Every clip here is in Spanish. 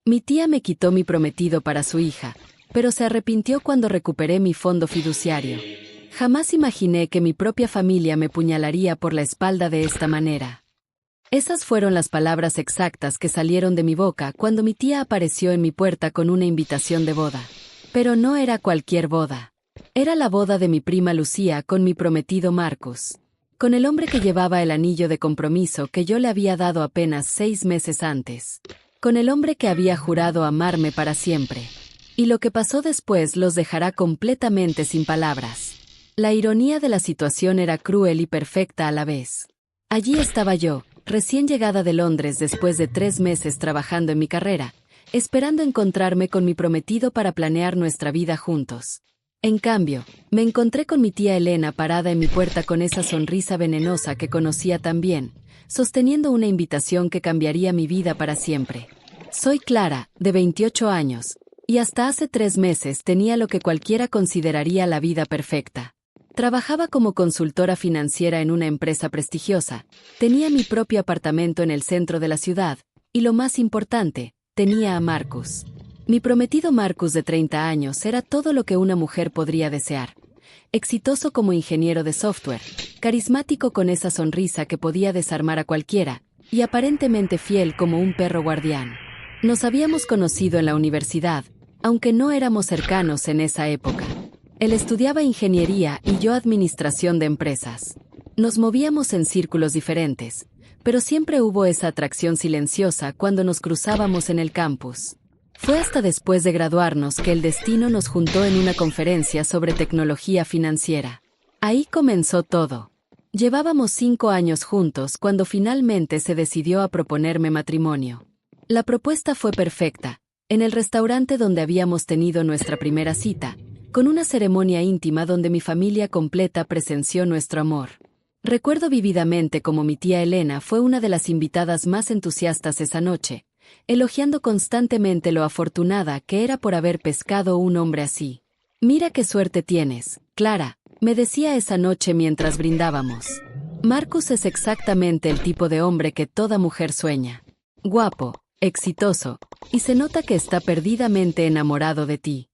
Mi tía me quitó mi prometido para su hija, pero se arrepintió cuando recuperé mi fondo fiduciario. Jamás imaginé que mi propia familia me puñalaría por la espalda de esta manera. Esas fueron las palabras exactas que salieron de mi boca cuando mi tía apareció en mi puerta con una invitación de boda. Pero no era cualquier boda. Era la boda de mi prima Lucía con mi prometido Marcus. Con el hombre que llevaba el anillo de compromiso que yo le había dado apenas 6 meses antes. Con el hombre que había jurado amarme para siempre. Y lo que pasó después los dejará completamente sin palabras. La ironía de la situación era cruel y perfecta a la vez. Allí estaba yo, recién llegada de Londres después de 3 meses trabajando en mi carrera, esperando encontrarme con mi prometido para planear nuestra vida juntos. En cambio, me encontré con mi tía Elena parada en mi puerta con esa sonrisa venenosa que conocía tan bien, sosteniendo una invitación que cambiaría mi vida para siempre. Soy Clara, de 28 años, y hasta hace 3 meses tenía lo que cualquiera consideraría la vida perfecta. Trabajaba como consultora financiera en una empresa prestigiosa, tenía mi propio apartamento en el centro de la ciudad, y lo más importante, tenía a Marcus. Mi prometido Marcus de 30 años era todo lo que una mujer podría desear. Exitoso como ingeniero de software, carismático con esa sonrisa que podía desarmar a cualquiera, y aparentemente fiel como un perro guardián. Nos habíamos conocido en la universidad, aunque no éramos cercanos en esa época. Él estudiaba ingeniería y yo administración de empresas. Nos movíamos en círculos diferentes, pero siempre hubo esa atracción silenciosa cuando nos cruzábamos en el campus. Fue hasta después de graduarnos que el destino nos juntó en una conferencia sobre tecnología financiera. Ahí comenzó todo. Llevábamos 5 años juntos cuando finalmente se decidió a proponerme matrimonio. La propuesta fue perfecta, en el restaurante donde habíamos tenido nuestra primera cita, con una ceremonia íntima donde mi familia completa presenció nuestro amor. Recuerdo vívidamente cómo mi tía Elena fue una de las invitadas más entusiastas esa noche, elogiando constantemente lo afortunada que era por haber pescado un hombre así. «Mira qué suerte tienes, Clara», me decía esa noche mientras brindábamos. «Marcus es exactamente el tipo de hombre que toda mujer sueña. Guapo, exitoso, y se nota que está perdidamente enamorado de ti».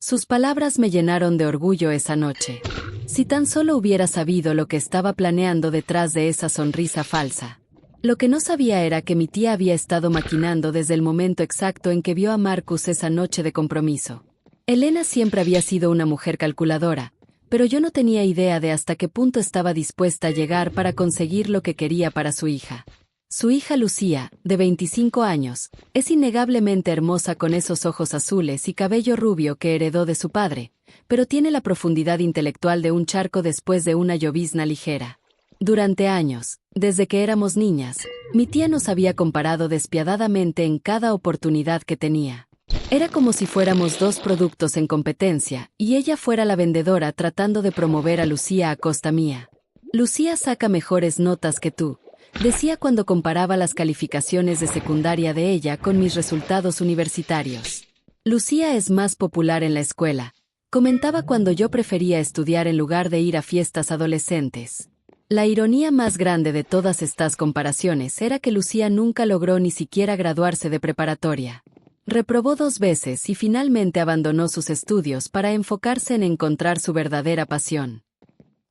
Sus palabras me llenaron de orgullo esa noche. Si tan solo hubiera sabido lo que estaba planeando detrás de esa sonrisa falsa. Lo que no sabía era que mi tía había estado maquinando desde el momento exacto en que vio a Marcus esa noche de compromiso. Elena siempre había sido una mujer calculadora, pero yo no tenía idea de hasta qué punto estaba dispuesta a llegar para conseguir lo que quería para su hija. Su hija Lucía, de 25 años, es innegablemente hermosa con esos ojos azules y cabello rubio que heredó de su padre, pero tiene la profundidad intelectual de un charco después de una llovizna ligera. Durante años, desde que éramos niñas, mi tía nos había comparado despiadadamente en cada oportunidad que tenía. Era como si fuéramos 2 productos en competencia, y ella fuera la vendedora tratando de promover a Lucía a costa mía. «Lucía saca mejores notas que tú», decía cuando comparaba las calificaciones de secundaria de ella con mis resultados universitarios. «Lucía es más popular en la escuela», comentaba cuando yo prefería estudiar en lugar de ir a fiestas adolescentes. La ironía más grande de todas estas comparaciones era que Lucía nunca logró ni siquiera graduarse de preparatoria. Reprobó 2 veces y finalmente abandonó sus estudios para enfocarse en encontrar su verdadera pasión.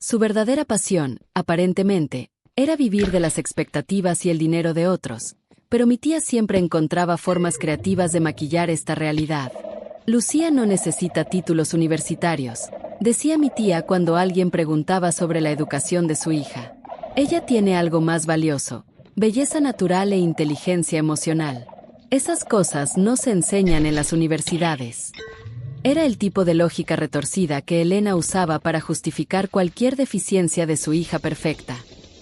Su verdadera pasión, aparentemente, era vivir de las expectativas y el dinero de otros, pero mi tía siempre encontraba formas creativas de maquillar esta realidad. «Lucía no necesita títulos universitarios», decía mi tía cuando alguien preguntaba sobre la educación de su hija. «Ella tiene algo más valioso, belleza natural e inteligencia emocional. Esas cosas no se enseñan en las universidades». Era el tipo de lógica retorcida que Elena usaba para justificar cualquier deficiencia de su hija perfecta.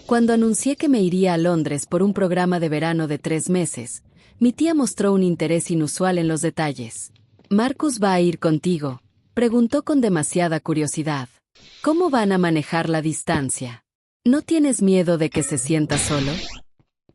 Cuando anuncié que me iría a Londres por un programa de verano de 3 meses, mi tía mostró un interés inusual en los detalles. «¿Marcus va a ir contigo?», preguntó con demasiada curiosidad. «¿Cómo van a manejar la distancia? ¿No tienes miedo de que se sienta solo?».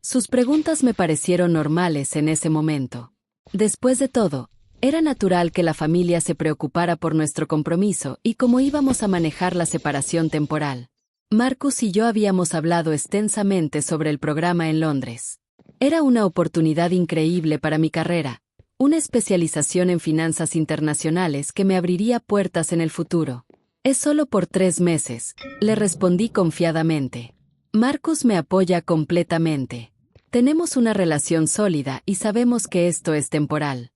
Sus preguntas me parecieron normales en ese momento. Después de todo, era natural que la familia se preocupara por nuestro compromiso y cómo íbamos a manejar la separación temporal. Marcus y yo habíamos hablado extensamente sobre el programa en Londres. Era una oportunidad increíble para mi carrera, una especialización en finanzas internacionales que me abriría puertas en el futuro. Es solo por 3 meses, le respondí confiadamente. Marcus me apoya completamente. Tenemos una relación sólida y sabemos que esto es temporal.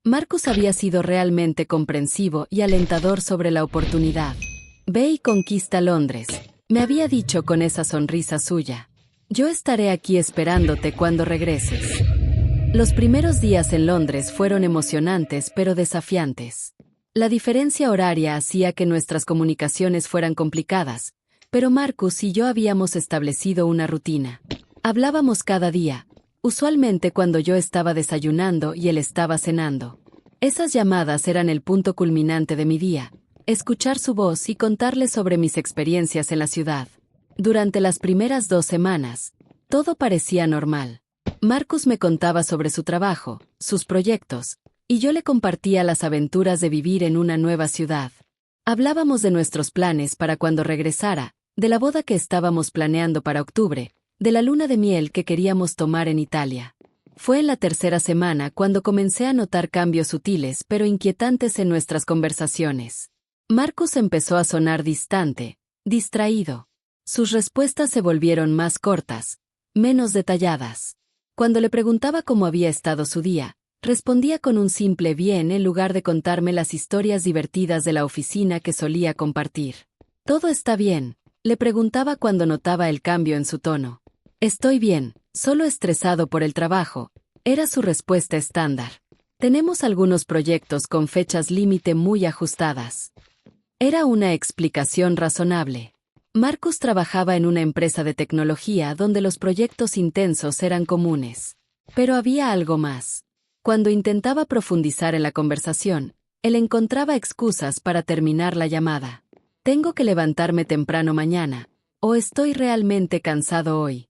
Marcus había sido realmente comprensivo y alentador sobre la oportunidad. Ve y conquista Londres, me había dicho con esa sonrisa suya. Yo estaré aquí esperándote cuando regreses. Los primeros días en Londres fueron emocionantes pero desafiantes. La diferencia horaria hacía que nuestras comunicaciones fueran complicadas, pero Marcus y yo habíamos establecido una rutina. Hablábamos cada día, usualmente cuando yo estaba desayunando y él estaba cenando. Esas llamadas eran el punto culminante de mi día, escuchar su voz y contarle sobre mis experiencias en la ciudad. Durante las primeras 2 semanas, todo parecía normal. Marcus me contaba sobre su trabajo, sus proyectos, y yo le compartía las aventuras de vivir en una nueva ciudad. Hablábamos de nuestros planes para cuando regresara, de la boda que estábamos planeando para octubre, de la luna de miel que queríamos tomar en Italia. Fue en la 3ª semana cuando comencé a notar cambios sutiles pero inquietantes en nuestras conversaciones. Marcus empezó a sonar distante, distraído. Sus respuestas se volvieron más cortas, menos detalladas. Cuando le preguntaba cómo había estado su día, respondía con un simple bien en lugar de contarme las historias divertidas de la oficina que solía compartir. «¿Todo está bien?», le preguntaba cuando notaba el cambio en su tono. «Estoy bien, solo estresado por el trabajo», era su respuesta estándar. «Tenemos algunos proyectos con fechas límite muy ajustadas». Era una explicación razonable. Marcus trabajaba en una empresa de tecnología donde los proyectos intensos eran comunes. Pero había algo más. Cuando intentaba profundizar en la conversación, él encontraba excusas para terminar la llamada. «Tengo que levantarme temprano mañana», o «estoy realmente cansado hoy».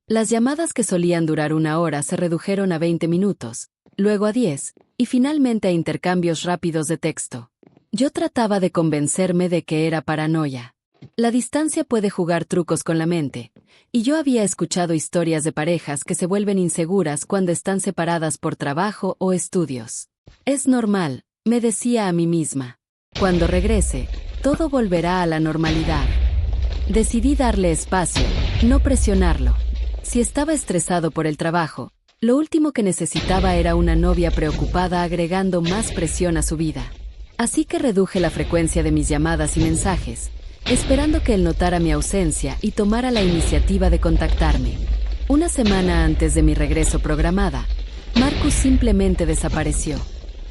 Las llamadas que solían durar 1 hora se redujeron a 20 minutos, luego a 10, y finalmente a intercambios rápidos de texto. Yo trataba de convencerme de que era paranoia. La distancia puede jugar trucos con la mente, y yo había escuchado historias de parejas que se vuelven inseguras cuando están separadas por trabajo o estudios. «Es normal», me decía a mí misma. «Cuando regrese, todo volverá a la normalidad». Decidí darle espacio, no presionarlo. Si estaba estresado por el trabajo, lo último que necesitaba era una novia preocupada agregando más presión a su vida. Así que reduje la frecuencia de mis llamadas y mensajes, esperando que él notara mi ausencia y tomara la iniciativa de contactarme. 1 semana antes de mi regreso programada, Marcus simplemente desapareció.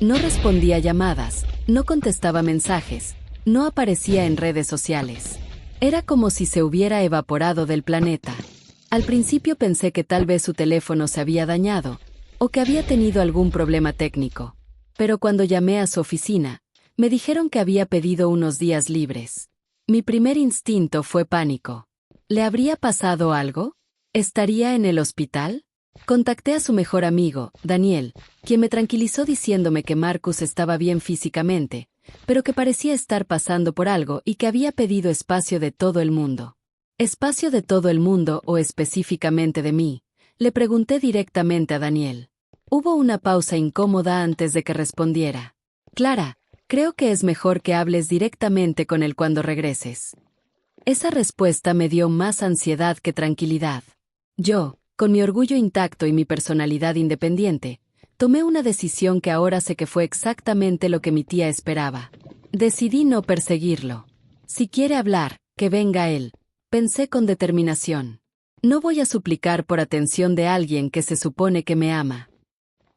No respondía llamadas, no contestaba mensajes, no aparecía en redes sociales. Era como si se hubiera evaporado del planeta. Al principio pensé que tal vez su teléfono se había dañado, o que había tenido algún problema técnico. Pero cuando llamé a su oficina, me dijeron que había pedido unos días libres. Mi primer instinto fue pánico. ¿Le habría pasado algo? ¿Estaría en el hospital? Contacté a su mejor amigo, Daniel, quien me tranquilizó diciéndome que Marcus estaba bien físicamente, pero que parecía estar pasando por algo y que había pedido espacio de todo el mundo. ¿Espacio de todo el mundo o específicamente de mí?, le pregunté directamente a Daniel. Hubo una pausa incómoda antes de que respondiera. «Clara, creo que es mejor que hables directamente con él cuando regreses». Esa respuesta me dio más ansiedad que tranquilidad. Yo, con mi orgullo intacto y mi personalidad independiente, tomé una decisión que ahora sé que fue exactamente lo que mi tía esperaba. Decidí no perseguirlo. Si quiere hablar, que venga él, pensé con determinación. No voy a suplicar por atención de alguien que se supone que me ama.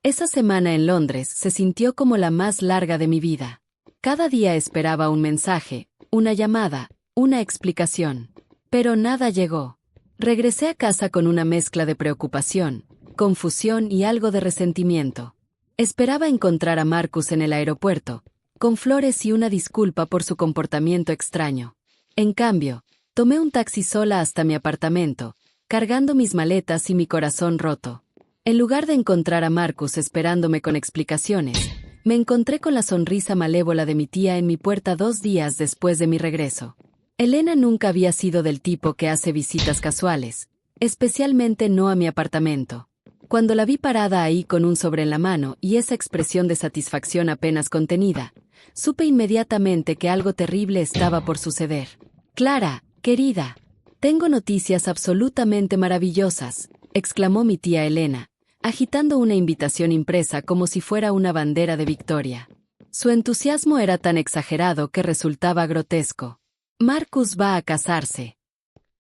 Esa semana en Londres se sintió como la más larga de mi vida. Cada día esperaba un mensaje, una llamada, una explicación. Pero nada llegó. Regresé a casa con una mezcla de preocupación, confusión y algo de resentimiento. Esperaba encontrar a Marcus en el aeropuerto, con flores y una disculpa por su comportamiento extraño. En cambio, tomé un taxi sola hasta mi apartamento, cargando mis maletas y mi corazón roto. En lugar de encontrar a Marcus esperándome con explicaciones, me encontré con la sonrisa malévola de mi tía en mi puerta 2 días después de mi regreso. Elena nunca había sido del tipo que hace visitas casuales, especialmente no a mi apartamento. Cuando la vi parada ahí con un sobre en la mano y esa expresión de satisfacción apenas contenida, supe inmediatamente que algo terrible estaba por suceder. Clara, querida, tengo noticias absolutamente maravillosas, exclamó mi tía Elena, agitando una invitación impresa como si fuera una bandera de victoria. Su entusiasmo era tan exagerado que resultaba grotesco. Marcus va a casarse.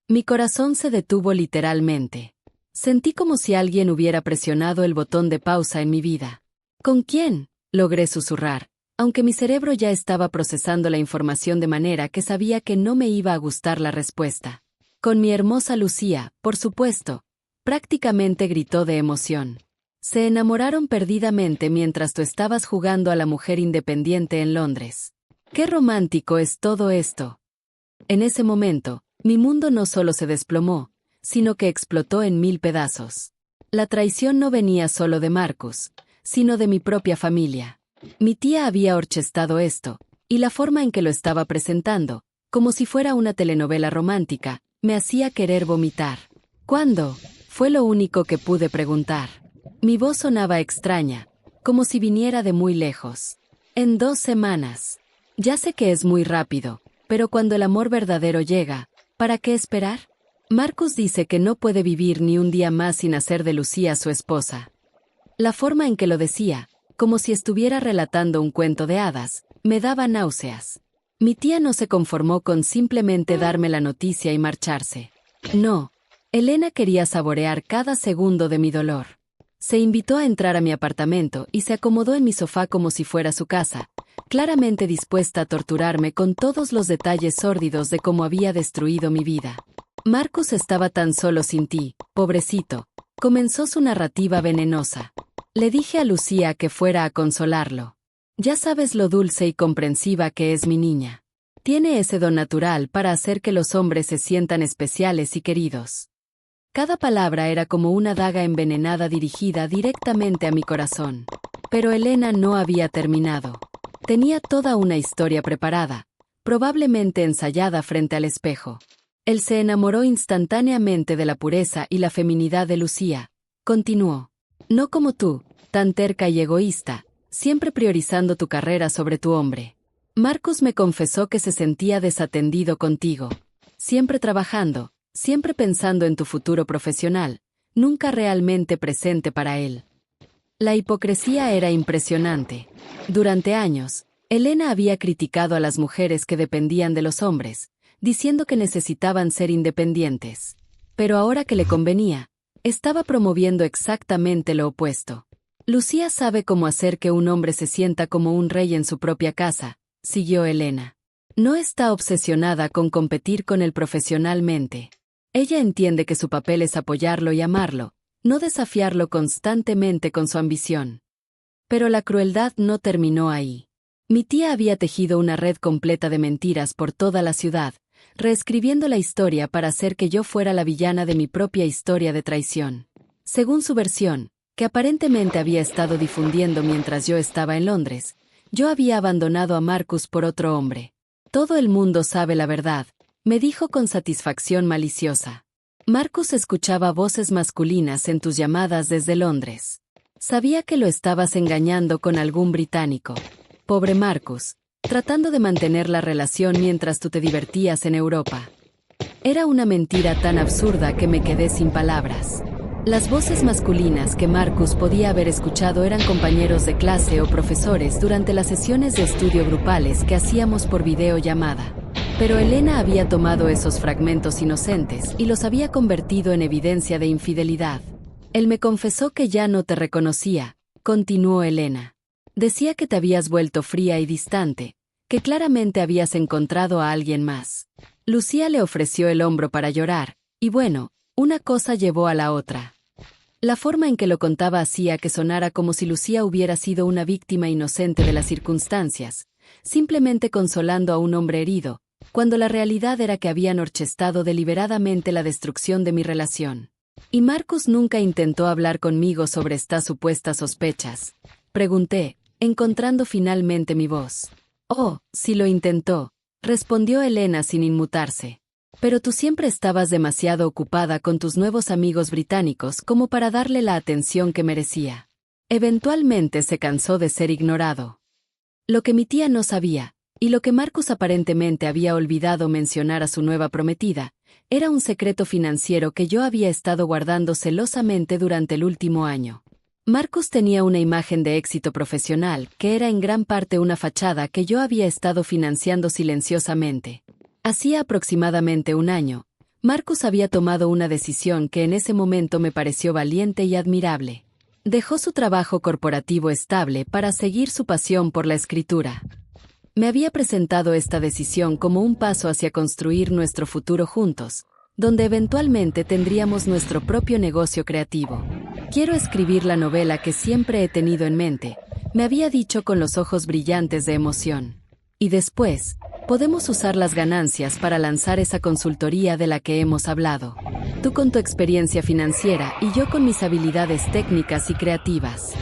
Mi corazón se detuvo literalmente. Sentí como si alguien hubiera presionado el botón de pausa en mi vida. ¿Con quién?, logré susurrar, aunque mi cerebro ya estaba procesando la información de manera que sabía que no me iba a gustar la respuesta. Con mi hermosa Lucía, por supuesto, prácticamente gritó de emoción. Se enamoraron perdidamente mientras tú estabas jugando a la mujer independiente en Londres. ¡Qué romántico es todo esto! En ese momento, mi mundo no solo se desplomó, sino que explotó en 1000 pedazos. La traición no venía solo de Marcus, sino de mi propia familia. Mi tía había orquestado esto, y la forma en que lo estaba presentando, como si fuera una telenovela romántica, me hacía querer vomitar. ¿Cuándo? Fue lo único que pude preguntar. Mi voz sonaba extraña, como si viniera de muy lejos. En 2 semanas. Ya sé que es muy rápido, pero cuando el amor verdadero llega, ¿para qué esperar? Marcus dice que no puede vivir ni un día más sin hacer de Lucía su esposa. La forma en que lo decía, como si estuviera relatando un cuento de hadas, me daba náuseas. Mi tía no se conformó con simplemente darme la noticia y marcharse. No, Elena quería saborear cada segundo de mi dolor. Se invitó a entrar a mi apartamento y se acomodó en mi sofá como si fuera su casa, claramente dispuesta a torturarme con todos los detalles sórdidos de cómo había destruido mi vida. Marcus estaba tan solo sin ti, pobrecito, comenzó su narrativa venenosa. Le dije a Lucía que fuera a consolarlo. Ya sabes lo dulce y comprensiva que es mi niña. Tiene ese don natural para hacer que los hombres se sientan especiales y queridos. Cada palabra era como una daga envenenada dirigida directamente a mi corazón. Pero Elena no había terminado. Tenía toda una historia preparada, probablemente ensayada frente al espejo. Él se enamoró instantáneamente de la pureza y la feminidad de Lucía. Continuó. No como tú, tan terca y egoísta, siempre priorizando tu carrera sobre tu hombre. Marcus me confesó que se sentía desatendido contigo. Siempre trabajando, siempre pensando en tu futuro profesional, nunca realmente presente para él. La hipocresía era impresionante. Durante años, Elena había criticado a las mujeres que dependían de los hombres, diciendo que necesitaban ser independientes. Pero ahora que le convenía, estaba promoviendo exactamente lo opuesto. Lucía sabe cómo hacer que un hombre se sienta como un rey en su propia casa, siguió Elena. No está obsesionada con competir con él profesionalmente. Ella entiende que su papel es apoyarlo y amarlo, no desafiarlo constantemente con su ambición. Pero la crueldad no terminó ahí. Mi tía había tejido una red completa de mentiras por toda la ciudad, reescribiendo la historia para hacer que yo fuera la villana de mi propia historia de traición. Según su versión, que aparentemente había estado difundiendo mientras yo estaba en Londres, yo había abandonado a Marcus por otro hombre. Todo el mundo sabe la verdad, me dijo con satisfacción maliciosa. Marcus escuchaba voces masculinas en tus llamadas desde Londres. Sabía que lo estabas engañando con algún británico. Pobre Marcus, tratando de mantener la relación mientras tú te divertías en Europa. Era una mentira tan absurda que me quedé sin palabras. Las voces masculinas que Marcus podía haber escuchado eran compañeros de clase o profesores durante las sesiones de estudio grupales que hacíamos por videollamada. Pero Elena había tomado esos fragmentos inocentes y los había convertido en evidencia de infidelidad. Él me confesó que ya no te reconocía, continuó Elena. Decía que te habías vuelto fría y distante, que claramente habías encontrado a alguien más. Lucía le ofreció el hombro para llorar, y bueno, una cosa llevó a la otra. La forma en que lo contaba hacía que sonara como si Lucía hubiera sido una víctima inocente de las circunstancias, simplemente consolando a un hombre herido, cuando la realidad era que habían orquestado deliberadamente la destrucción de mi relación. ¿Y Marcus nunca intentó hablar conmigo sobre estas supuestas sospechas? Pregunté, encontrando finalmente mi voz. Oh, sí lo intentó, respondió Elena sin inmutarse. Pero tú siempre estabas demasiado ocupada con tus nuevos amigos británicos como para darle la atención que merecía. Eventualmente se cansó de ser ignorado. Lo que mi tía no sabía, y lo que Marcus aparentemente había olvidado mencionar a su nueva prometida, era un secreto financiero que yo había estado guardando celosamente durante el último año. Marcus tenía una imagen de éxito profesional que era en gran parte una fachada que yo había estado financiando silenciosamente. Hacía aproximadamente un año, Marcus había tomado una decisión que en ese momento me pareció valiente y admirable. Dejó su trabajo corporativo estable para seguir su pasión por la escritura. Me había presentado esta decisión como un paso hacia construir nuestro futuro juntos, donde eventualmente tendríamos nuestro propio negocio creativo. Quiero escribir la novela que siempre he tenido en mente, me había dicho con los ojos brillantes de emoción. Y después, podemos usar las ganancias para lanzar esa consultoría de la que hemos hablado. Tú con tu experiencia financiera y yo con mis habilidades técnicas y creativas.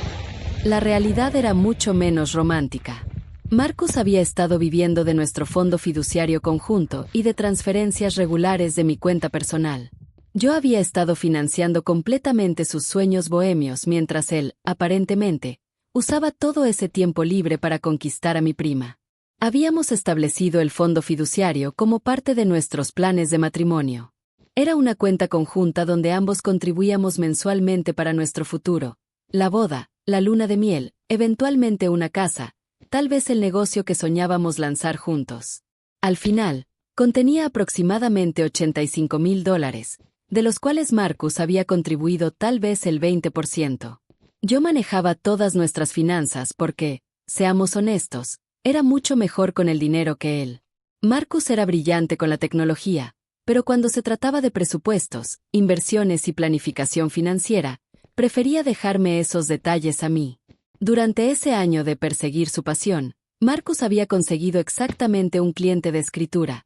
La realidad era mucho menos romántica. Marcus había estado viviendo de nuestro fondo fiduciario conjunto y de transferencias regulares de mi cuenta personal. Yo había estado financiando completamente sus sueños bohemios mientras él, aparentemente, usaba todo ese tiempo libre para conquistar a mi prima. Habíamos establecido el fondo fiduciario como parte de nuestros planes de matrimonio. Era una cuenta conjunta donde ambos contribuíamos mensualmente para nuestro futuro, la boda, la luna de miel, eventualmente una casa, tal vez el negocio que soñábamos lanzar juntos. Al final, contenía aproximadamente $85,000, de los cuales Marcus había contribuido tal vez el 20%. Yo manejaba todas nuestras finanzas porque, seamos honestos, era mucho mejor con el dinero que él. Marcus era brillante con la tecnología, pero cuando se trataba de presupuestos, inversiones y planificación financiera, prefería dejarme esos detalles a mí. Durante ese año de perseguir su pasión, Marcus había conseguido exactamente un cliente de escritura,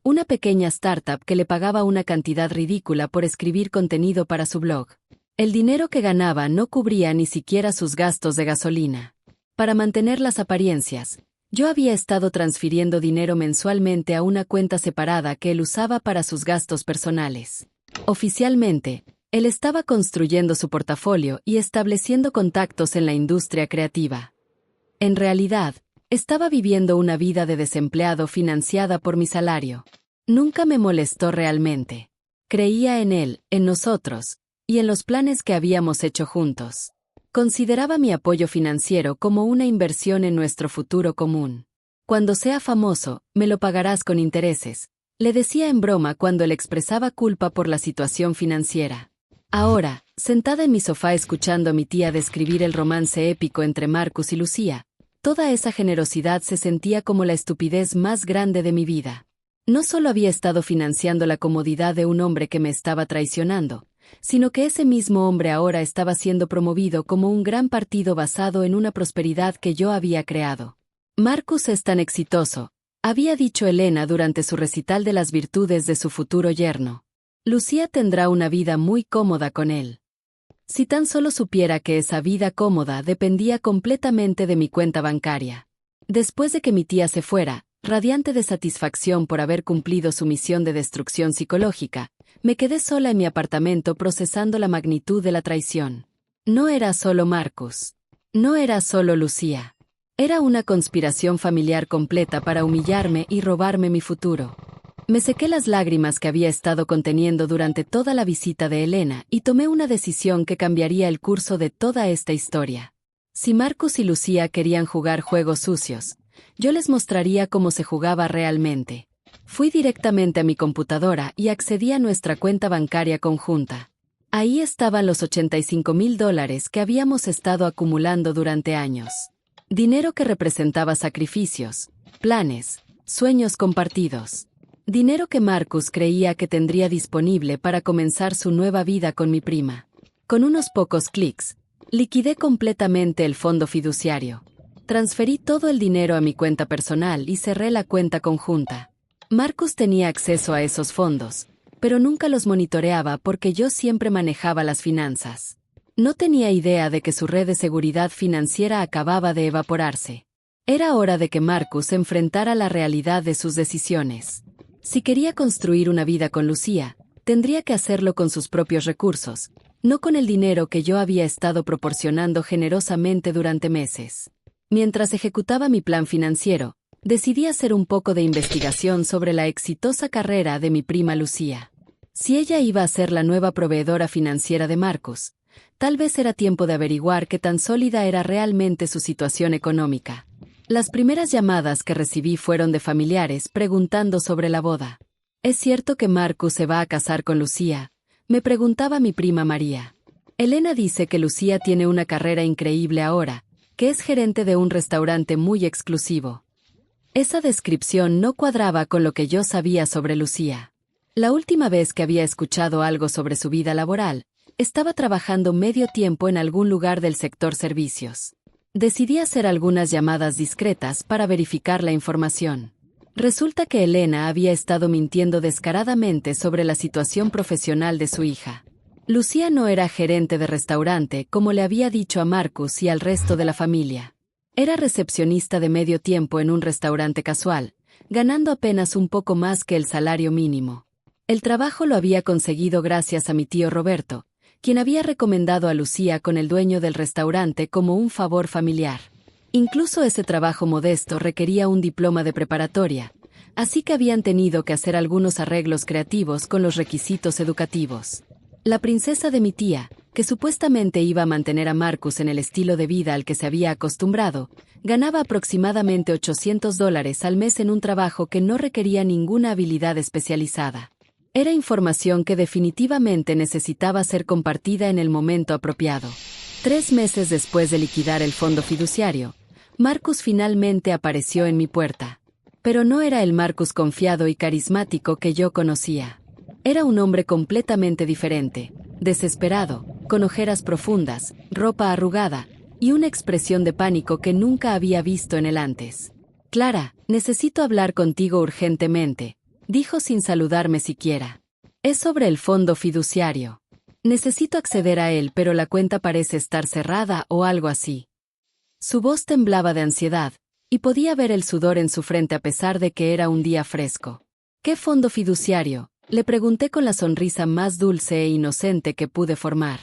una pequeña startup que le pagaba una cantidad ridícula por escribir contenido para su blog. El dinero que ganaba no cubría ni siquiera sus gastos de gasolina. Para mantener las apariencias, yo había estado transfiriendo dinero mensualmente a una cuenta separada que él usaba para sus gastos personales. Oficialmente, él estaba construyendo su portafolio y estableciendo contactos en la industria creativa. En realidad, estaba viviendo una vida de desempleado financiada por mi salario. Nunca me molestó realmente. Creía en él, en nosotros, y en los planes que habíamos hecho juntos. Consideraba mi apoyo financiero como una inversión en nuestro futuro común. Cuando sea famoso, me lo pagarás con intereses, le decía en broma cuando él expresaba culpa por la situación financiera. Ahora, sentada en mi sofá escuchando a mi tía describir el romance épico entre Marcus y Lucía, toda esa generosidad se sentía como la estupidez más grande de mi vida. No solo había estado financiando la comodidad de un hombre que me estaba traicionando, sino que ese mismo hombre ahora estaba siendo promovido como un gran partido basado en una prosperidad que yo había creado. Marcus es tan exitoso, había dicho Elena durante su recital de las virtudes de su futuro yerno. Lucía tendrá una vida muy cómoda con él. Si tan solo supiera que esa vida cómoda dependía completamente de mi cuenta bancaria. Después de que mi tía se fuera, radiante de satisfacción por haber cumplido su misión de destrucción psicológica, me quedé sola en mi apartamento procesando la magnitud de la traición. No era solo Marcus. No era solo Lucía. Era una conspiración familiar completa para humillarme y robarme mi futuro. Me sequé las lágrimas que había estado conteniendo durante toda la visita de Elena y tomé una decisión que cambiaría el curso de toda esta historia. Si Marcus y Lucía querían jugar juegos sucios, yo les mostraría cómo se jugaba realmente. Fui directamente a mi computadora y accedí a nuestra cuenta bancaria conjunta. Ahí estaban los $85,000 que habíamos estado acumulando durante años. Dinero que representaba sacrificios, planes, sueños compartidos. Dinero que Marcus creía que tendría disponible para comenzar su nueva vida con mi prima. Con unos pocos clics, liquidé completamente el fondo fiduciario. Transferí todo el dinero a mi cuenta personal y cerré la cuenta conjunta. Marcus tenía acceso a esos fondos, pero nunca los monitoreaba porque yo siempre manejaba las finanzas. No tenía idea de que su red de seguridad financiera acababa de evaporarse. Era hora de que Marcus enfrentara la realidad de sus decisiones. Si quería construir una vida con Lucía, tendría que hacerlo con sus propios recursos, no con el dinero que yo había estado proporcionando generosamente durante meses. Mientras ejecutaba mi plan financiero, decidí hacer un poco de investigación sobre la exitosa carrera de mi prima Lucía. Si ella iba a ser la nueva proveedora financiera de Marcus, tal vez era tiempo de averiguar qué tan sólida era realmente su situación económica. Las primeras llamadas que recibí fueron de familiares preguntando sobre la boda. ¿Es cierto que Marcus se va a casar con Lucía?, me preguntaba mi prima María. Elena dice que Lucía tiene una carrera increíble ahora, que es gerente de un restaurante muy exclusivo. Esa descripción no cuadraba con lo que yo sabía sobre Lucía. La última vez que había escuchado algo sobre su vida laboral, estaba trabajando medio tiempo en algún lugar del sector servicios. Decidí hacer algunas llamadas discretas para verificar la información. Resulta que Elena había estado mintiendo descaradamente sobre la situación profesional de su hija. Lucía no era gerente de restaurante como le había dicho a Marcus y al resto de la familia. Era recepcionista de medio tiempo en un restaurante casual, ganando apenas un poco más que el salario mínimo. El trabajo lo había conseguido gracias a mi tío Roberto, quien había recomendado a Lucía con el dueño del restaurante como un favor familiar. Incluso ese trabajo modesto requería un diploma de preparatoria, así que habían tenido que hacer algunos arreglos creativos con los requisitos educativos. La princesa de mi tía, que supuestamente iba a mantener a Marcus en el estilo de vida al que se había acostumbrado, ganaba aproximadamente $800 al mes en un trabajo que no requería ninguna habilidad especializada. Era información que definitivamente necesitaba ser compartida en el momento apropiado. 3 meses después de liquidar el fondo fiduciario, Marcus finalmente apareció en mi puerta. Pero no era el Marcus confiado y carismático que yo conocía. Era un hombre completamente diferente, desesperado, con ojeras profundas, ropa arrugada, y una expresión de pánico que nunca había visto en él antes. «Clara, necesito hablar contigo urgentemente», dijo sin saludarme siquiera. «Es sobre el fondo fiduciario. Necesito acceder a él, pero la cuenta parece estar cerrada o algo así». Su voz temblaba de ansiedad, y podía ver el sudor en su frente a pesar de que era un día fresco. «¿Qué fondo fiduciario?», le pregunté con la sonrisa más dulce e inocente que pude formar.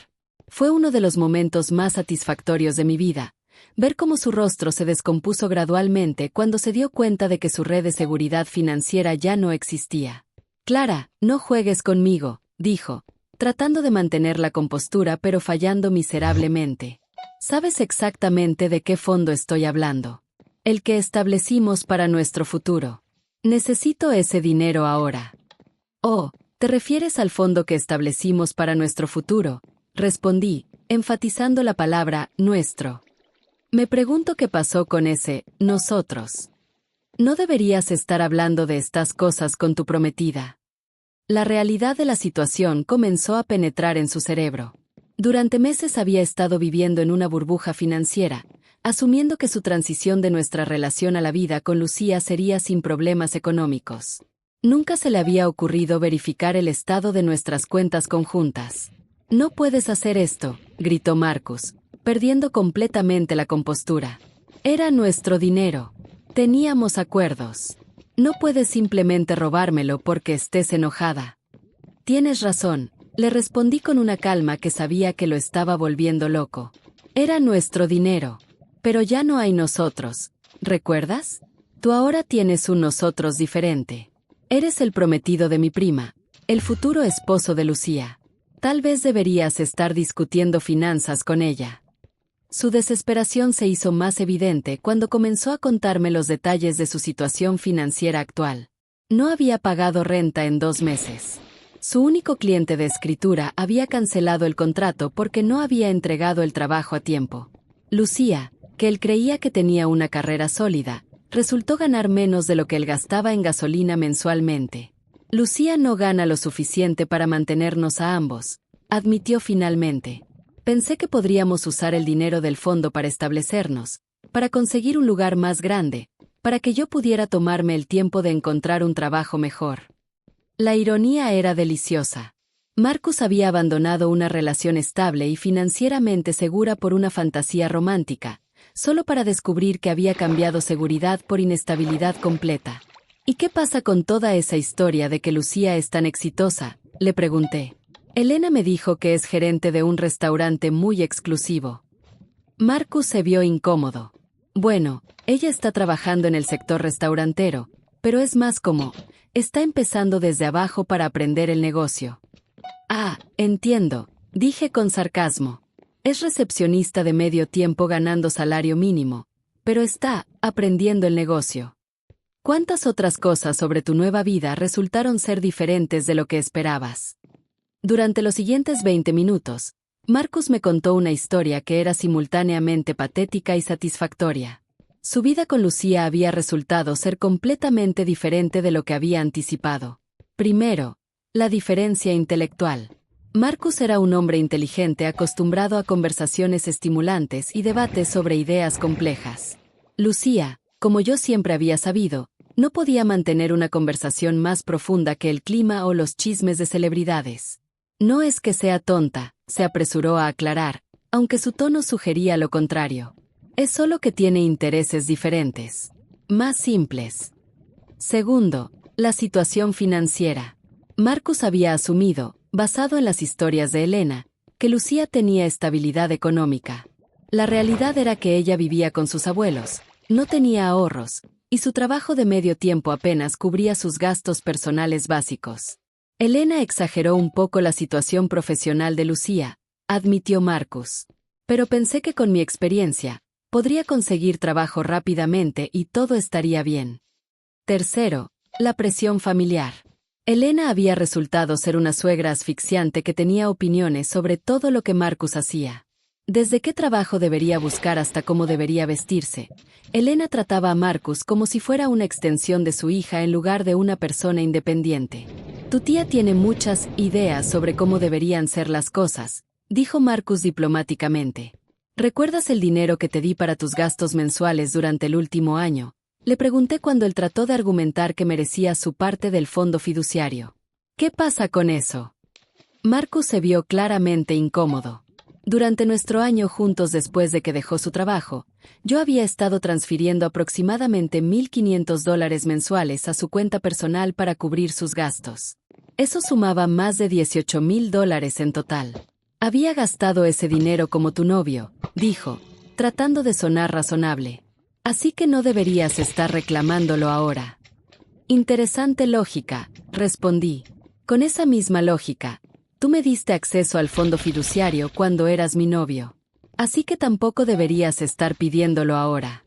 Fue uno de los momentos más satisfactorios de mi vida, ver cómo su rostro se descompuso gradualmente cuando se dio cuenta de que su red de seguridad financiera ya no existía. «Clara, no juegues conmigo», dijo, tratando de mantener la compostura pero fallando miserablemente. «Sabes exactamente de qué fondo estoy hablando. El que establecimos para nuestro futuro. Necesito ese dinero ahora». «Oh, ¿te refieres al fondo que establecimos para nuestro futuro?», respondí, enfatizando la palabra «nuestro». «Me pregunto qué pasó con ese «nosotros». No deberías estar hablando de estas cosas con tu prometida». La realidad de la situación comenzó a penetrar en su cerebro. Durante meses había estado viviendo en una burbuja financiera, asumiendo que su transición de nuestra relación a la vida con Lucía sería sin problemas económicos. Nunca se le había ocurrido verificar el estado de nuestras cuentas conjuntas. «No puedes hacer esto», gritó Marcus, perdiendo completamente la compostura. «Era nuestro dinero. Teníamos acuerdos. No puedes simplemente robármelo porque estés enojada». «Tienes razón», le respondí con una calma que sabía que lo estaba volviendo loco. «Era nuestro dinero. Pero ya no hay nosotros, ¿recuerdas? Tú ahora tienes un nosotros diferente. Eres el prometido de mi prima, el futuro esposo de Lucía. Tal vez deberías estar discutiendo finanzas con ella». Su desesperación se hizo más evidente cuando comenzó a contarme los detalles de su situación financiera actual. No había pagado renta en 2 meses. Su único cliente de escritura había cancelado el contrato porque no había entregado el trabajo a tiempo. Lucía, que él creía que tenía una carrera sólida, resultó ganar menos de lo que él gastaba en gasolina mensualmente. «Lucía no gana lo suficiente para mantenernos a ambos», admitió finalmente. «Pensé que podríamos usar el dinero del fondo para establecernos, para conseguir un lugar más grande, para que yo pudiera tomarme el tiempo de encontrar un trabajo mejor». La ironía era deliciosa. Marcus había abandonado una relación estable y financieramente segura por una fantasía romántica, solo para descubrir que había cambiado seguridad por inestabilidad completa. ¿Y qué pasa con toda esa historia de que Lucía es tan exitosa?, le pregunté. Elena me dijo que es gerente de un restaurante muy exclusivo. Marcus se vio incómodo. Bueno, ella está trabajando en el sector restaurantero, pero es más como, está empezando desde abajo para aprender el negocio. Ah, entiendo, dije con sarcasmo. Es recepcionista de medio tiempo ganando salario mínimo, pero está aprendiendo el negocio. ¿Cuántas otras cosas sobre tu nueva vida resultaron ser diferentes de lo que esperabas? Durante los siguientes 20 minutos, Marcus me contó una historia que era simultáneamente patética y satisfactoria. Su vida con Lucía había resultado ser completamente diferente de lo que había anticipado. Primero, la diferencia intelectual. Marcus era un hombre inteligente acostumbrado a conversaciones estimulantes y debates sobre ideas complejas. Lucía, como yo siempre había sabido, no podía mantener una conversación más profunda que el clima o los chismes de celebridades. No es que sea tonta, se apresuró a aclarar, aunque su tono sugería lo contrario. Es solo que tiene intereses diferentes, más simples. Segundo, la situación financiera. Marcus había asumido, basado en las historias de Elena, que Lucía tenía estabilidad económica. La realidad era que ella vivía con sus abuelos, no tenía ahorros, y su trabajo de medio tiempo apenas cubría sus gastos personales básicos. Elena exageró un poco la situación profesional de Lucía, admitió Marcus. Pero pensé que con mi experiencia, podría conseguir trabajo rápidamente y todo estaría bien. Tercero, la presión familiar. Elena había resultado ser una suegra asfixiante que tenía opiniones sobre todo lo que Marcus hacía. Desde qué trabajo debería buscar hasta cómo debería vestirse, Elena trataba a Marcus como si fuera una extensión de su hija en lugar de una persona independiente. Tu tía tiene muchas ideas sobre cómo deberían ser las cosas, dijo Marcus diplomáticamente. ¿Recuerdas el dinero que te di para tus gastos mensuales durante el último año? Le pregunté cuando él trató de argumentar que merecía su parte del fondo fiduciario. ¿Qué pasa con eso? Marcus se vio claramente incómodo. Durante nuestro año juntos después de que dejó su trabajo, yo había estado transfiriendo aproximadamente $1,500 mensuales a su cuenta personal para cubrir sus gastos. Eso sumaba más de $18,000 en total. Había gastado ese dinero como tu novio, dijo, tratando de sonar razonable. Así que no deberías estar reclamándolo ahora. Interesante lógica, respondí. Con esa misma lógica, tú me diste acceso al fondo fiduciario cuando eras mi novio. Así que tampoco deberías estar pidiéndolo ahora.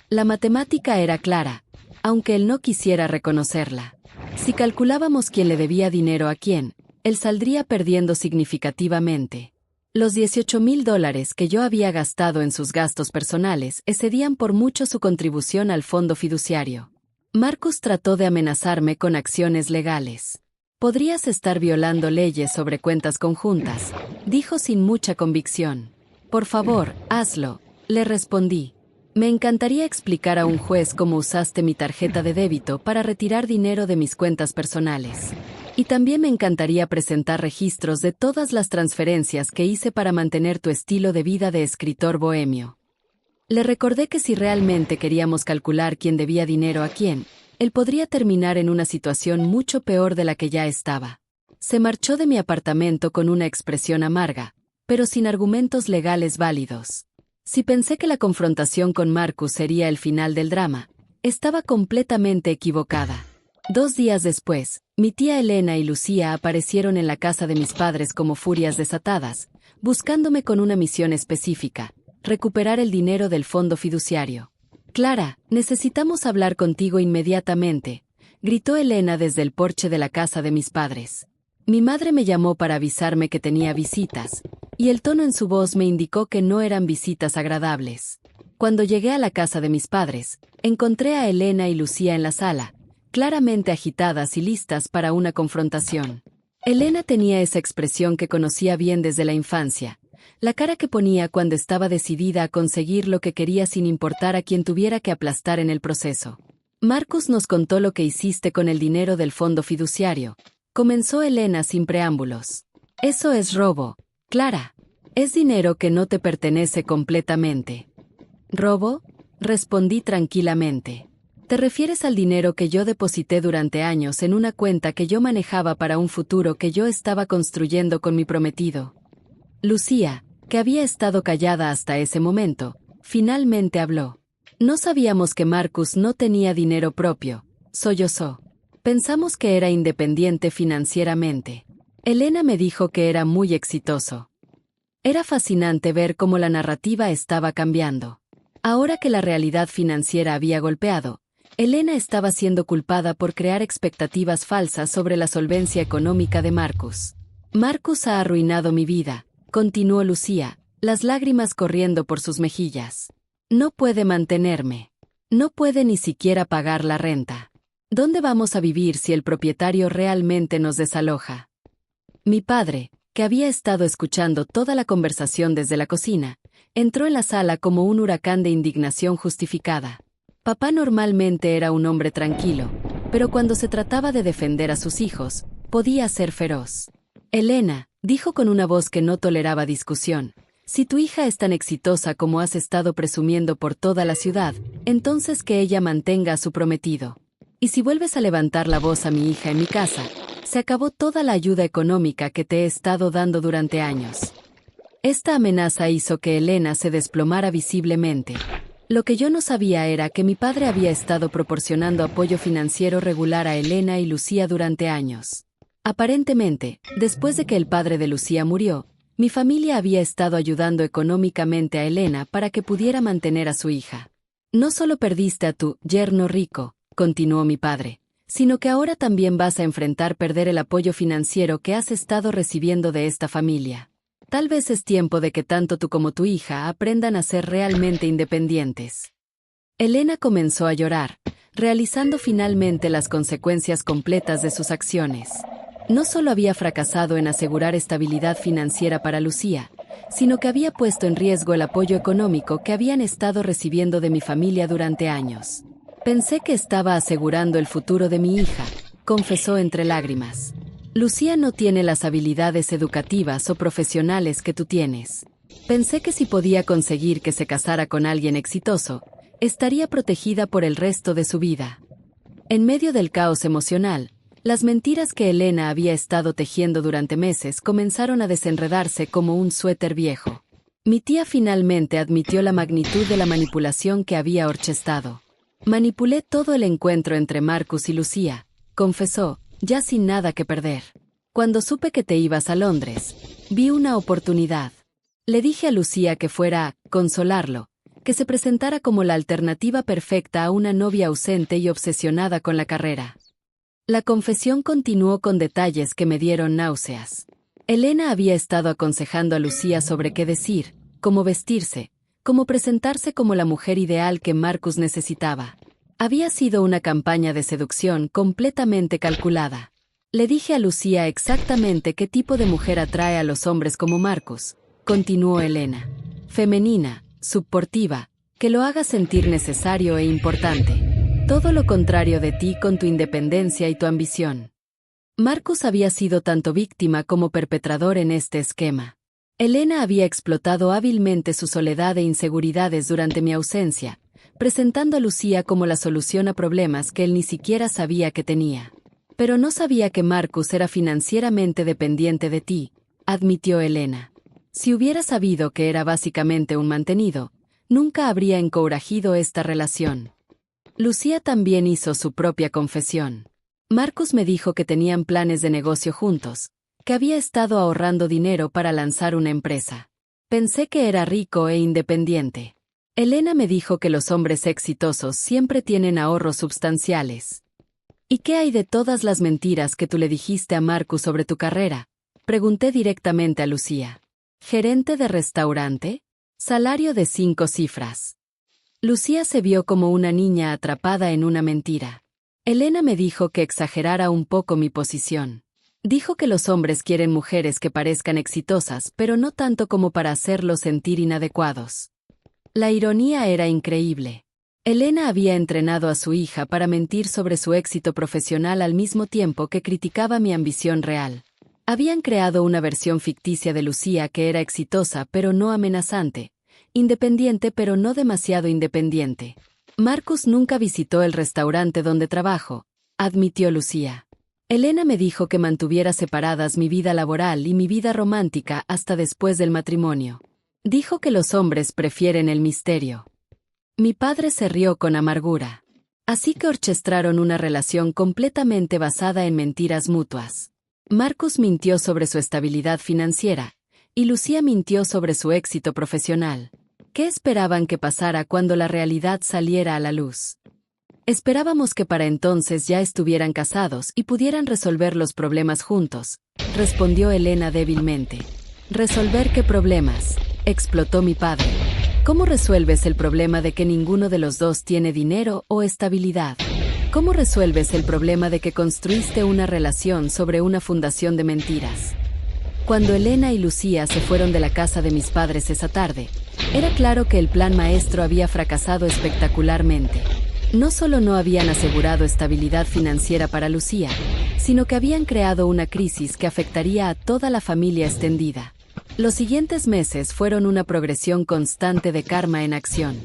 La matemática era clara, aunque él no quisiera reconocerla. Si calculábamos quién le debía dinero a quién, él saldría perdiendo significativamente. Los $18,000 que yo había gastado en sus gastos personales excedían por mucho su contribución al fondo fiduciario. Marcus trató de amenazarme con acciones legales. Podrías estar violando leyes sobre cuentas conjuntas, dijo sin mucha convicción. Por favor, hazlo, le respondí. Me encantaría explicar a un juez cómo usaste mi tarjeta de débito para retirar dinero de mis cuentas personales. Y también me encantaría presentar registros de todas las transferencias que hice para mantener tu estilo de vida de escritor bohemio. Le recordé que si realmente queríamos calcular quién debía dinero a quién, él podría terminar en una situación mucho peor de la que ya estaba. Se marchó de mi apartamento con una expresión amarga, pero sin argumentos legales válidos. Si pensé que la confrontación con Marcus sería el final del drama, estaba completamente equivocada. 2 días después, mi tía Elena y Lucía aparecieron en la casa de mis padres como furias desatadas, buscándome con una misión específica: recuperar el dinero del fondo fiduciario. Clara, necesitamos hablar contigo inmediatamente, gritó Elena desde el porche de la casa de mis padres. Mi madre me llamó para avisarme que tenía visitas, y el tono en su voz me indicó que no eran visitas agradables. Cuando llegué a la casa de mis padres, encontré a Elena y Lucía en la sala, claramente agitadas y listas para una confrontación. Elena tenía esa expresión que conocía bien desde la infancia, la cara que ponía cuando estaba decidida a conseguir lo que quería sin importar a quien tuviera que aplastar en el proceso. Marcus nos contó lo que hiciste con el dinero del fondo fiduciario, comenzó Elena sin preámbulos. Eso es robo, Clara. Es dinero que no te pertenece completamente. ¿Robo? Respondí tranquilamente. Te refieres al dinero que yo deposité durante años en una cuenta que yo manejaba para un futuro que yo estaba construyendo con mi prometido. Lucía, que había estado callada hasta ese momento, finalmente habló. No sabíamos que Marcus no tenía dinero propio, sollozó. Pensamos que era independiente financieramente. Elena me dijo que era muy exitoso. Era fascinante ver cómo la narrativa estaba cambiando. Ahora que la realidad financiera había golpeado, Elena estaba siendo culpada por crear expectativas falsas sobre la solvencia económica de Marcus. Marcus ha arruinado mi vida, continuó Lucía, las lágrimas corriendo por sus mejillas. No puede mantenerme. No puede ni siquiera pagar la renta. ¿Dónde vamos a vivir si el propietario realmente nos desaloja? Mi padre, que había estado escuchando toda la conversación desde la cocina, entró en la sala como un huracán de indignación justificada. Papá normalmente era un hombre tranquilo, pero cuando se trataba de defender a sus hijos, podía ser feroz. Elena, dijo con una voz que no toleraba discusión, si tu hija es tan exitosa como has estado presumiendo por toda la ciudad, entonces que ella mantenga a su prometido. Y si vuelves a levantar la voz a mi hija en mi casa, se acabó toda la ayuda económica que te he estado dando durante años. Esta amenaza hizo que Elena se desplomara visiblemente. Lo que yo no sabía era que mi padre había estado proporcionando apoyo financiero regular a Elena y Lucía durante años. Aparentemente, después de que el padre de Lucía murió, mi familia había estado ayudando económicamente a Elena para que pudiera mantener a su hija. No solo perdiste a tu yerno rico, continuó mi padre, sino que ahora también vas a enfrentar perder el apoyo financiero que has estado recibiendo de esta familia. Tal vez es tiempo de que tanto tú como tu hija aprendan a ser realmente independientes. Elena comenzó a llorar, realizando finalmente las consecuencias completas de sus acciones. No solo había fracasado en asegurar estabilidad financiera para Lucía, sino que había puesto en riesgo el apoyo económico que habían estado recibiendo de mi familia durante años. Pensé que estaba asegurando el futuro de mi hija, confesó entre lágrimas. Lucía no tiene las habilidades educativas o profesionales que tú tienes. Pensé que si podía conseguir que se casara con alguien exitoso, estaría protegida por el resto de su vida. En medio del caos emocional, las mentiras que Elena había estado tejiendo durante meses comenzaron a desenredarse como un suéter viejo. Mi tía finalmente admitió la magnitud de la manipulación que había orquestado. Manipulé todo el encuentro entre Marcus y Lucía, confesó, ya sin nada que perder. Cuando supe que te ibas a Londres, vi una oportunidad. Le dije a Lucía que fuera a consolarlo, que se presentara como la alternativa perfecta a una novia ausente y obsesionada con la carrera. La confesión continuó con detalles que me dieron náuseas. Elena había estado aconsejando a Lucía sobre qué decir, cómo vestirse, cómo presentarse como la mujer ideal que Marcus necesitaba. Había sido una campaña de seducción completamente calculada. Le dije a Lucía exactamente qué tipo de mujer atrae a los hombres como Marcus, continuó Elena. Femenina, subportiva, que lo haga sentir necesario e importante. Todo lo contrario de ti con tu independencia y tu ambición. Marcus había sido tanto víctima como perpetrador en este esquema. Elena había explotado hábilmente su soledad e inseguridades durante mi ausencia, presentando a Lucía como la solución a problemas que él ni siquiera sabía que tenía. Pero no sabía que Marcus era financieramente dependiente de ti, admitió Elena. Si hubiera sabido que era básicamente un mantenido, nunca habría encourajido esta relación. Lucía también hizo su propia confesión. Marcus me dijo que tenían planes de negocio juntos, que había estado ahorrando dinero para lanzar una empresa. Pensé que era rico e independiente. Elena me dijo que los hombres exitosos siempre tienen ahorros substanciales. ¿Y qué hay de todas las mentiras que tú le dijiste a Marcus sobre tu carrera? Pregunté directamente a Lucía. ¿Gerente de restaurante? Salario de 5 cifras. Lucía se vio como una niña atrapada en una mentira. Elena me dijo que exagerara un poco mi posición. Dijo que los hombres quieren mujeres que parezcan exitosas, pero no tanto como para hacerlos sentir inadecuados. La ironía era increíble. Elena había entrenado a su hija para mentir sobre su éxito profesional al mismo tiempo que criticaba mi ambición real. Habían creado una versión ficticia de Lucía que era exitosa pero no amenazante, independiente pero no demasiado independiente. Marcus nunca visitó el restaurante donde trabajo, admitió Lucía. Elena me dijo que mantuviera separadas mi vida laboral y mi vida romántica hasta después del matrimonio. Dijo que los hombres prefieren el misterio. Mi padre se rió con amargura. Así que orquestaron una relación completamente basada en mentiras mutuas. Marcus mintió sobre su estabilidad financiera, y Lucía mintió sobre su éxito profesional. ¿Qué esperaban que pasara cuando la realidad saliera a la luz? Esperábamos que para entonces ya estuvieran casados y pudieran resolver los problemas juntos, respondió Elena débilmente. ¿Resolver qué problemas?, explotó mi padre. ¿Cómo resuelves el problema de que ninguno de los dos tiene dinero o estabilidad? ¿Cómo resuelves el problema de que construiste una relación sobre una fundación de mentiras? Cuando Elena y Lucía se fueron de la casa de mis padres esa tarde, era claro que el plan maestro había fracasado espectacularmente. No solo no habían asegurado estabilidad financiera para Lucía, sino que habían creado una crisis que afectaría a toda la familia extendida. Los siguientes meses fueron una progresión constante de karma en acción.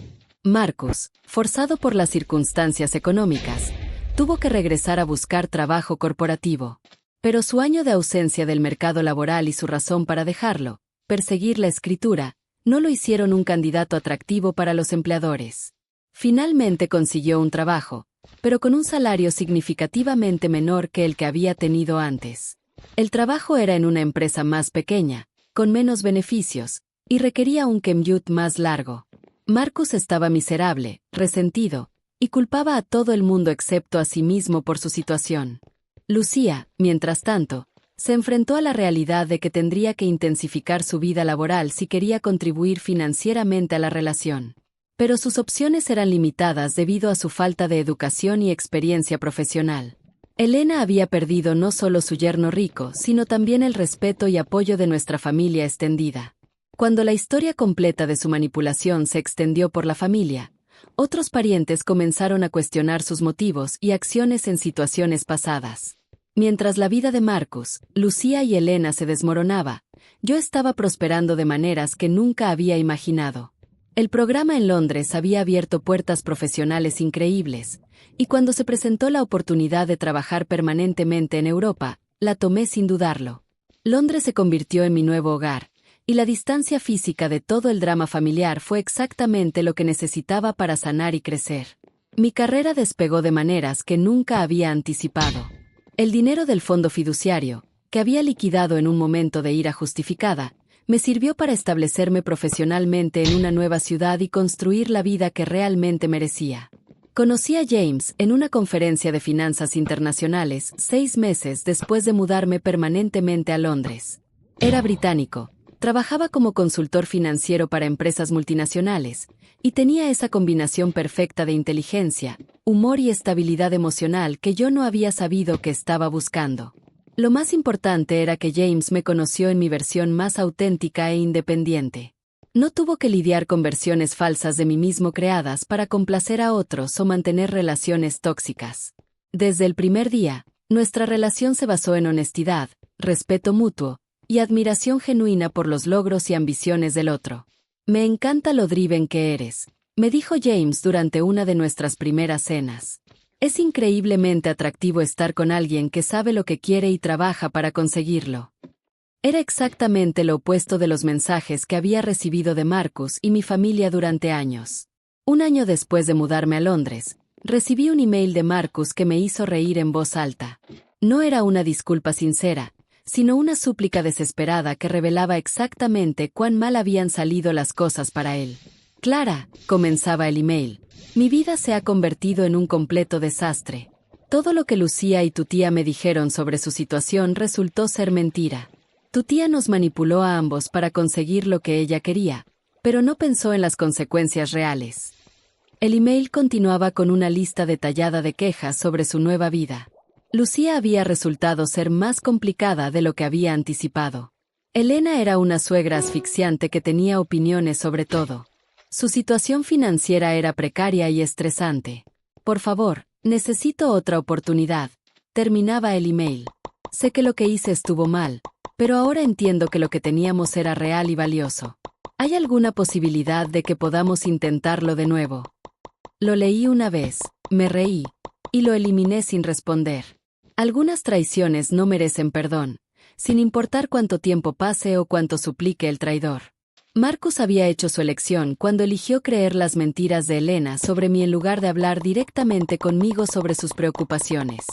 Marcus, forzado por las circunstancias económicas, tuvo que regresar a buscar trabajo corporativo. Pero su año de ausencia del mercado laboral y su razón para dejarlo, perseguir la escritura, no lo hicieron un candidato atractivo para los empleadores. Finalmente consiguió un trabajo, pero con un salario significativamente menor que el que había tenido antes. El trabajo era en una empresa más pequeña, con menos beneficios, y requería un commute más largo. Marcus estaba miserable, resentido, y culpaba a todo el mundo excepto a sí mismo por su situación. Lucía, mientras tanto, se enfrentó a la realidad de que tendría que intensificar su vida laboral si quería contribuir financieramente a la relación. Pero sus opciones eran limitadas debido a su falta de educación y experiencia profesional. Elena había perdido no solo su yerno rico, sino también el respeto y apoyo de nuestra familia extendida. Cuando la historia completa de su manipulación se extendió por la familia, otros parientes comenzaron a cuestionar sus motivos y acciones en situaciones pasadas. Mientras la vida de Marcus, Lucía y Elena se desmoronaba, yo estaba prosperando de maneras que nunca había imaginado. El programa en Londres había abierto puertas profesionales increíbles, y cuando se presentó la oportunidad de trabajar permanentemente en Europa, la tomé sin dudarlo. Londres se convirtió en mi nuevo hogar, y la distancia física de todo el drama familiar fue exactamente lo que necesitaba para sanar y crecer. Mi carrera despegó de maneras que nunca había anticipado. El dinero del fondo fiduciario, que había liquidado en un momento de ira justificada, me sirvió para establecerme profesionalmente en una nueva ciudad y construir la vida que realmente merecía. Conocí a James en una conferencia de finanzas internacionales 6 meses después de mudarme permanentemente a Londres. Era británico, trabajaba como consultor financiero para empresas multinacionales, y tenía esa combinación perfecta de inteligencia, humor y estabilidad emocional que yo no había sabido que estaba buscando. Lo más importante era que James me conoció en mi versión más auténtica e independiente. No tuvo que lidiar con versiones falsas de mí mismo creadas para complacer a otros o mantener relaciones tóxicas. Desde el primer día, nuestra relación se basó en honestidad, respeto mutuo y admiración genuina por los logros y ambiciones del otro. Me encanta lo driven que eres, me dijo James durante una de nuestras primeras cenas. Es increíblemente atractivo estar con alguien que sabe lo que quiere y trabaja para conseguirlo. Era exactamente lo opuesto de los mensajes que había recibido de Marcus y mi familia durante años. Un año después de mudarme a Londres, recibí un email de Marcus que me hizo reír en voz alta. No era una disculpa sincera, sino una súplica desesperada que revelaba exactamente cuán mal habían salido las cosas para él. Clara, comenzaba el email, mi vida se ha convertido en un completo desastre. Todo lo que Lucía y tu tía me dijeron sobre su situación resultó ser mentira. Tu tía nos manipuló a ambos para conseguir lo que ella quería, pero no pensó en las consecuencias reales. El email continuaba con una lista detallada de quejas sobre su nueva vida. Lucía había resultado ser más complicada de lo que había anticipado. Elena era una suegra asfixiante que tenía opiniones sobre todo. Su situación financiera era precaria y estresante. Por favor, necesito otra oportunidad. Terminaba el email. Sé que lo que hice estuvo mal, pero ahora entiendo que lo que teníamos era real y valioso. ¿Hay alguna posibilidad de que podamos intentarlo de nuevo? Lo leí una vez, me reí, y lo eliminé sin responder. Algunas traiciones no merecen perdón, sin importar cuánto tiempo pase o cuánto suplique el traidor. Marcus había hecho su elección cuando eligió creer las mentiras de Elena sobre mí en lugar de hablar directamente conmigo sobre sus preocupaciones.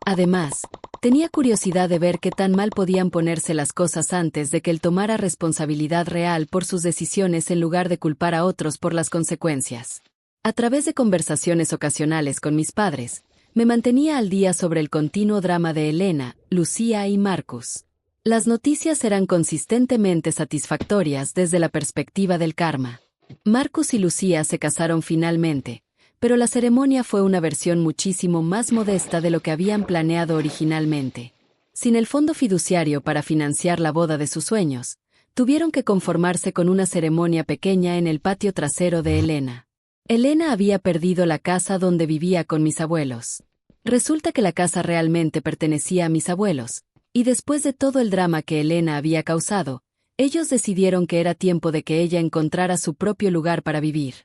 Además, tenía curiosidad de ver qué tan mal podían ponerse las cosas antes de que él tomara responsabilidad real por sus decisiones en lugar de culpar a otros por las consecuencias. A través de conversaciones ocasionales con mis padres, me mantenía al día sobre el continuo drama de Elena, Lucía y Marcus. Las noticias eran consistentemente satisfactorias desde la perspectiva del karma. Marcus y Lucía se casaron finalmente, pero la ceremonia fue una versión muchísimo más modesta de lo que habían planeado originalmente. Sin el fondo fiduciario para financiar la boda de sus sueños, tuvieron que conformarse con una ceremonia pequeña en el patio trasero de Elena. Elena había perdido la casa donde vivía con mis abuelos. Resulta que la casa realmente pertenecía a mis abuelos, y después de todo el drama que Elena había causado, ellos decidieron que era tiempo de que ella encontrara su propio lugar para vivir.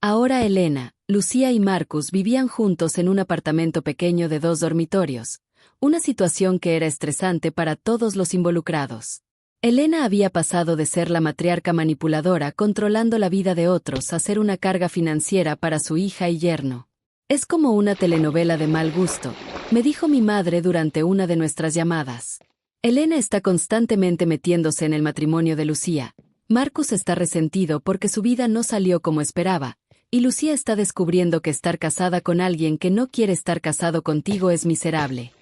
Ahora Elena, Lucía y Marcus vivían juntos en un apartamento pequeño de 2 dormitorios, una situación que era estresante para todos los involucrados. Elena había pasado de ser la matriarca manipuladora controlando la vida de otros a ser una carga financiera para su hija y yerno. Es como una telenovela de mal gusto, me dijo mi madre durante una de nuestras llamadas. Elena está constantemente metiéndose en el matrimonio de Lucía. Marcus está resentido porque su vida no salió como esperaba, y Lucía está descubriendo que estar casada con alguien que no quiere estar casado contigo es miserable.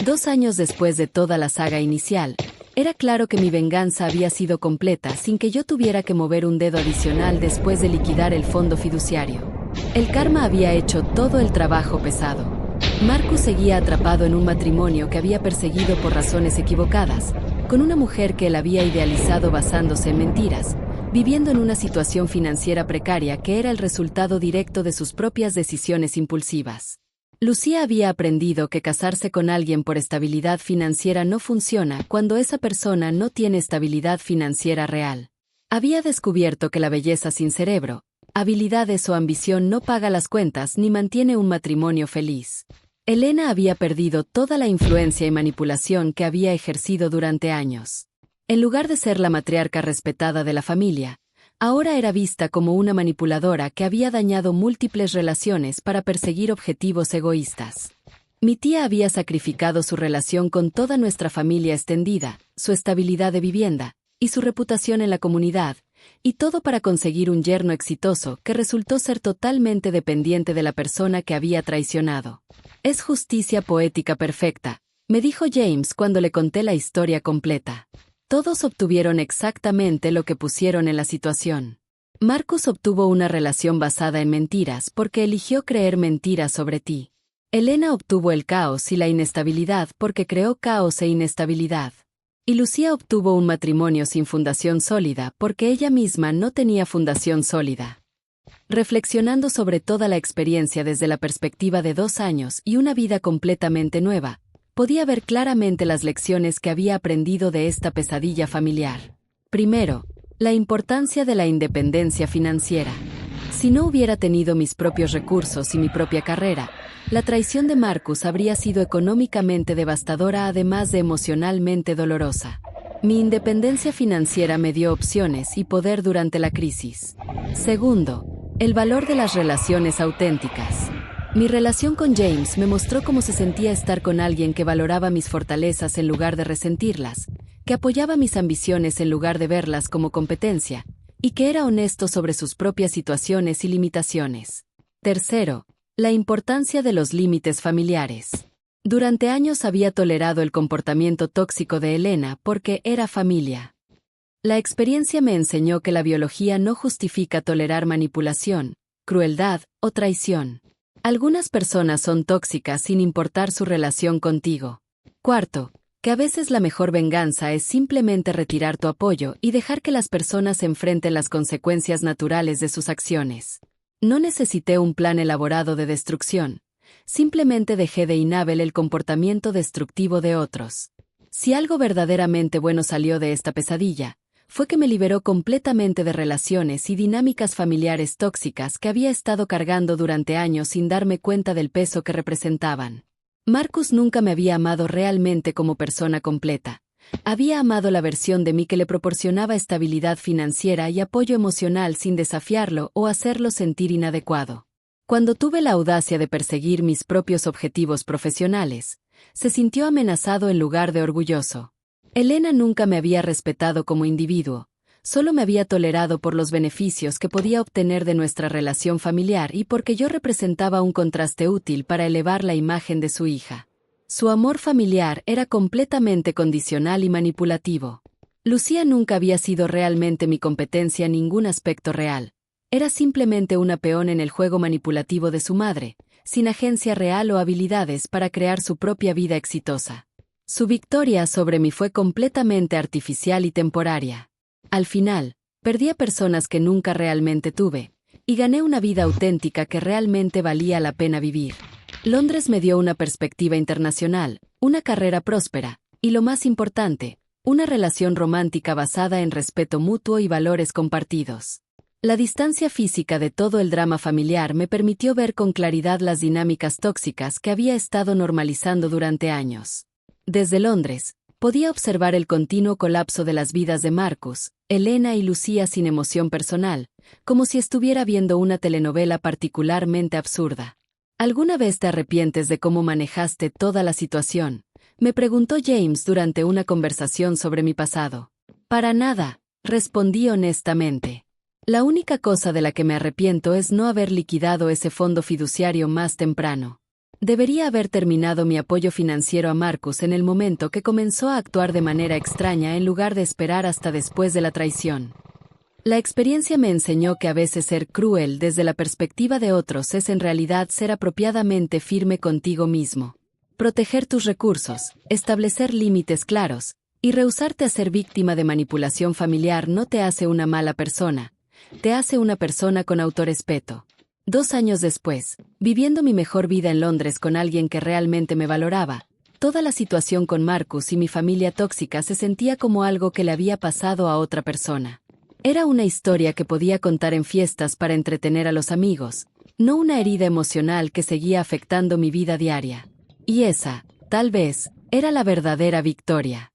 2 años después de toda la saga inicial, era claro que mi venganza había sido completa sin que yo tuviera que mover un dedo adicional después de liquidar el fondo fiduciario. El karma había hecho todo el trabajo pesado. Marcus seguía atrapado en un matrimonio que había perseguido por razones equivocadas, con una mujer que él había idealizado basándose en mentiras, viviendo en una situación financiera precaria que era el resultado directo de sus propias decisiones impulsivas. Lucía había aprendido que casarse con alguien por estabilidad financiera no funciona cuando esa persona no tiene estabilidad financiera real. Había descubierto que la belleza sin cerebro, habilidades o ambición no paga las cuentas ni mantiene un matrimonio feliz. Elena había perdido toda la influencia y manipulación que había ejercido durante años. En lugar de ser la matriarca respetada de la familia, ahora era vista como una manipuladora que había dañado múltiples relaciones para perseguir objetivos egoístas. Mi tía había sacrificado su relación con toda nuestra familia extendida, su estabilidad de vivienda, y su reputación en la comunidad, y todo para conseguir un yerno exitoso que resultó ser totalmente dependiente de la persona que había traicionado. Es justicia poética perfecta, me dijo James cuando le conté la historia completa. Todos obtuvieron exactamente lo que pusieron en la situación. Marcus obtuvo una relación basada en mentiras porque eligió creer mentiras sobre ti. Elena obtuvo el caos y la inestabilidad porque creó caos e inestabilidad. Y Lucía obtuvo un matrimonio sin fundación sólida porque ella misma no tenía fundación sólida. Reflexionando sobre toda la experiencia desde la perspectiva de 2 años y una vida completamente nueva, podía ver claramente las lecciones que había aprendido de esta pesadilla familiar. Primero, la importancia de la independencia financiera. Si no hubiera tenido mis propios recursos y mi propia carrera, la traición de Marcus habría sido económicamente devastadora además de emocionalmente dolorosa. Mi independencia financiera me dio opciones y poder durante la crisis. Segundo, el valor de las relaciones auténticas. Mi relación con James me mostró cómo se sentía estar con alguien que valoraba mis fortalezas en lugar de resentirlas, que apoyaba mis ambiciones en lugar de verlas como competencia, y que era honesto sobre sus propias situaciones y limitaciones. Tercero, la importancia de los límites familiares. Durante años había tolerado el comportamiento tóxico de Elena porque era familia. La experiencia me enseñó que la biología no justifica tolerar manipulación, crueldad o traición. Algunas personas son tóxicas sin importar su relación contigo. Cuarto, que a veces la mejor venganza es simplemente retirar tu apoyo y dejar que las personas enfrenten las consecuencias naturales de sus acciones. No necesité un plan elaborado de destrucción. Simplemente dejé de inhábil el comportamiento destructivo de otros. Si algo verdaderamente bueno salió de esta pesadilla, fue que me liberó completamente de relaciones y dinámicas familiares tóxicas que había estado cargando durante años sin darme cuenta del peso que representaban. Marcus nunca me había amado realmente como persona completa. Había amado la versión de mí que le proporcionaba estabilidad financiera y apoyo emocional sin desafiarlo o hacerlo sentir inadecuado. Cuando tuve la audacia de perseguir mis propios objetivos profesionales, se sintió amenazado en lugar de orgulloso. Elena nunca me había respetado como individuo, solo me había tolerado por los beneficios que podía obtener de nuestra relación familiar y porque yo representaba un contraste útil para elevar la imagen de su hija. Su amor familiar era completamente condicional y manipulativo. Lucía nunca había sido realmente mi competencia en ningún aspecto real. Era simplemente una peón en el juego manipulativo de su madre, sin agencia real o habilidades para crear su propia vida exitosa. Su victoria sobre mí fue completamente artificial y temporaria. Al final, perdí a personas que nunca realmente tuve, y gané una vida auténtica que realmente valía la pena vivir. Londres me dio una perspectiva internacional, una carrera próspera, y lo más importante, una relación romántica basada en respeto mutuo y valores compartidos. La distancia física de todo el drama familiar me permitió ver con claridad las dinámicas tóxicas que había estado normalizando durante años. Desde Londres, podía observar el continuo colapso de las vidas de Marcus, Elena y Lucía sin emoción personal, como si estuviera viendo una telenovela particularmente absurda. ¿Alguna vez te arrepientes de cómo manejaste toda la situación?, me preguntó James durante una conversación sobre mi pasado. Para nada, respondí honestamente. La única cosa de la que me arrepiento es no haber liquidado ese fondo fiduciario más temprano. Debería haber terminado mi apoyo financiero a Marcus en el momento que comenzó a actuar de manera extraña en lugar de esperar hasta después de la traición. La experiencia me enseñó que a veces ser cruel desde la perspectiva de otros es en realidad ser apropiadamente firme contigo mismo. Proteger tus recursos, establecer límites claros, y rehusarte a ser víctima de manipulación familiar no te hace una mala persona, te hace una persona con autorrespeto. 2 años después, viviendo mi mejor vida en Londres con alguien que realmente me valoraba, toda la situación con Marcus y mi familia tóxica se sentía como algo que le había pasado a otra persona. Era una historia que podía contar en fiestas para entretener a los amigos, no una herida emocional que seguía afectando mi vida diaria. Y esa, tal vez, era la verdadera victoria.